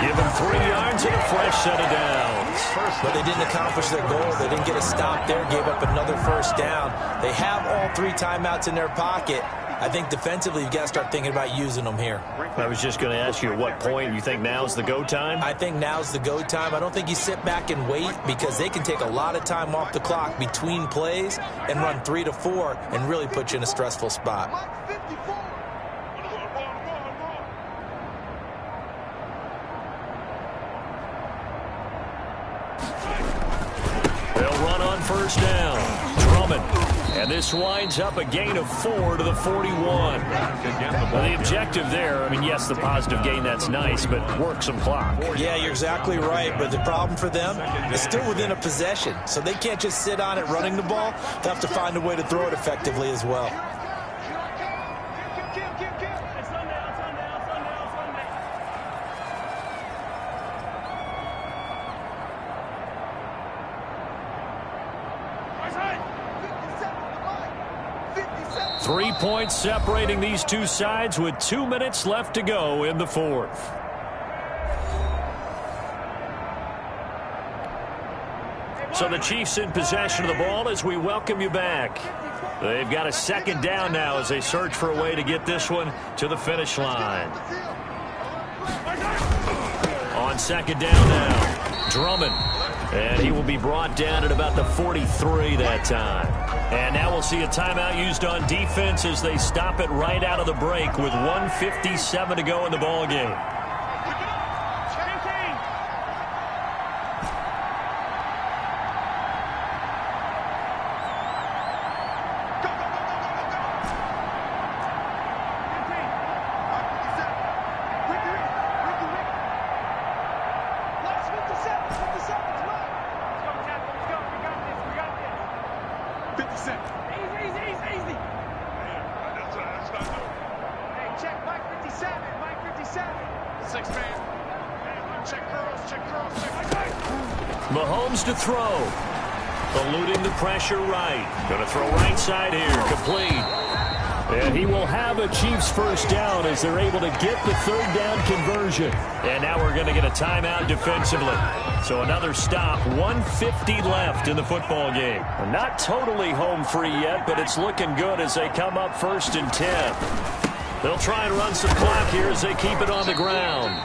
Give him 3 yards and a fresh set of downs. But they didn't accomplish their goal. They didn't get a stop there, gave up another first down. They have all 3 timeouts in their pocket. I think defensively you've got to start thinking about using them here. I was just going to ask you at what point you think now's the go time? I think now's the go time. I don't think you sit back and wait because they can take a lot of time off the clock between plays and run 3 to 4 and really put you in a stressful spot. first down. Drummond. And this winds up a gain of 4 to the 41. Well, the objective there, I mean, yes, the positive gain, that's nice, but work some clock. Yeah, you're exactly right, but the problem for them is still within a possession, so they can't just sit on it running the ball. They have to find a way to throw it effectively as well. 3 points separating these two sides with 2 minutes left to go in the fourth. So the Chiefs in possession of the ball as we welcome you back. They've got a second down now as they search for a way to get this one to the finish line. On second down now, Drummond. And he will be brought down at about the 43 that time. And now we'll see a timeout used on defense as they stop it right out of the break with 1:57 to go in the ball game. Mahomes to throw. Eluding the pressure right. Going to throw right side here. Complete. And he will have a Chiefs first down as they're able to get the third down conversion. And now we're going to get a timeout defensively. So another stop. 1:50 left in the football game. Not totally home free yet, but it's looking good as they come up 1st and 10. They'll try and run some clock here as they keep it on the ground.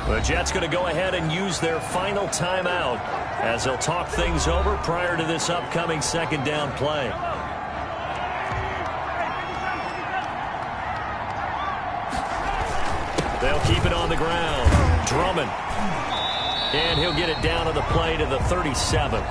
The Jets going to go ahead and use their final timeout as they'll talk things over prior to this upcoming second down play. They'll keep it on the ground. Drummond. And he'll get it down on the play to the 37.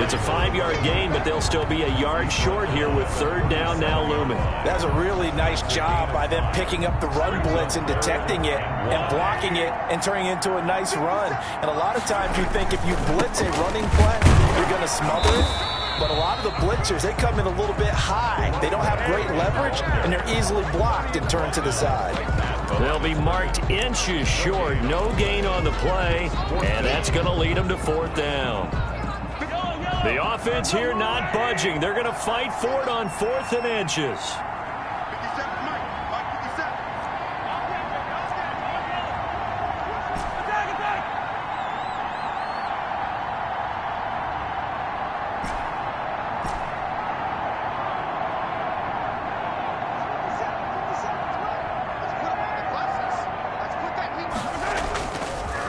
It's a 5-yard gain, but they'll still be a yard short here with third down now looming. That's a really nice job by them picking up the run blitz and detecting it and blocking it and turning it into a nice run. And a lot of times you think if you blitz a running play, you're going to smother it. But a lot of the blitzers, they come in a little bit high. They don't have great leverage, and they're easily blocked and turned to the side. They'll be marked inches short. No gain on the play, and that's going to lead them to fourth down. The offense here not budging. They're going to fight for it on 4th and inches.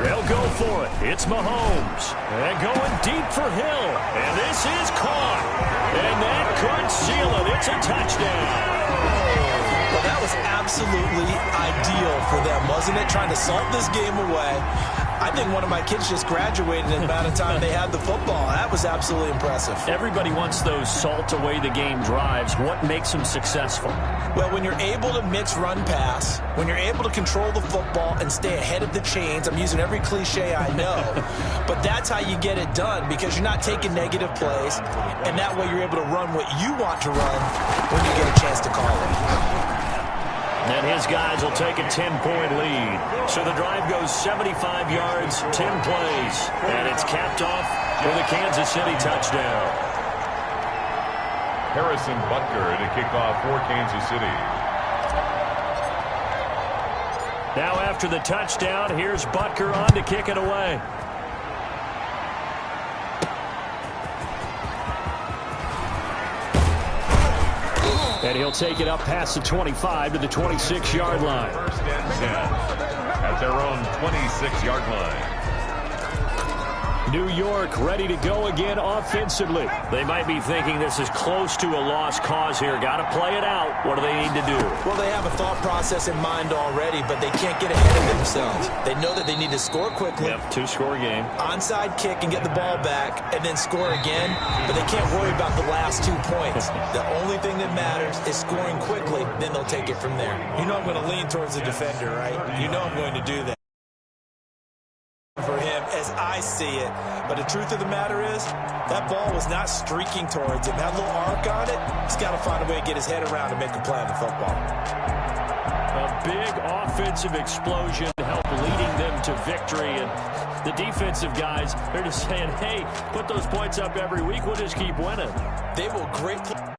They'll go for it. It's Mahomes. And going deep for Hill. And this is caught. And that could seal it. It's a touchdown. Well, that was absolutely ideal for them, wasn't it? Trying to salt this game away. I think one of my kids just graduated in the amount of time they had the football. That was absolutely impressive. Everybody wants those salt away the game drives. What makes them successful? Well, when you're able to mix run pass, when you're able to control the football and stay ahead of the chains, I'm using every cliche I know, but that's how you get it done because you're not taking negative plays, and that way you're able to run what you want to run when you get a chance to call it. And his guys will take a 10-point lead. So the drive goes 75 yards, 10 plays. And it's capped off with a Kansas City touchdown. Harrison Butker to kick off for Kansas City. Now after the touchdown, here's Butker on to kick it away. And he'll take it up past the 25 to the 26-yard line. 1st and 10 at their own 26-yard line. New York ready to go again offensively. They might be thinking this is close to a lost cause here. Got to play it out. What do they need to do? Well, they have a thought process in mind already, but they can't get ahead of themselves. They know that they need to score quickly. Yep, two-score game. Onside kick and get the ball back and then score again, but they can't worry about the last 2 points. The only thing that matters is scoring quickly, then they'll take it from there. You know I'm going to lean towards the defender, right? You know I'm going to do that for him as I see it. But the truth of the matter is, that ball was not streaking towards him. That little arc on it, he's got to find a way to get his head around and make a play on the football. A big offensive explosion to help leading them to victory. And the defensive guys, they're just saying, hey, put those points up every week. We'll just keep winning. They will greatly...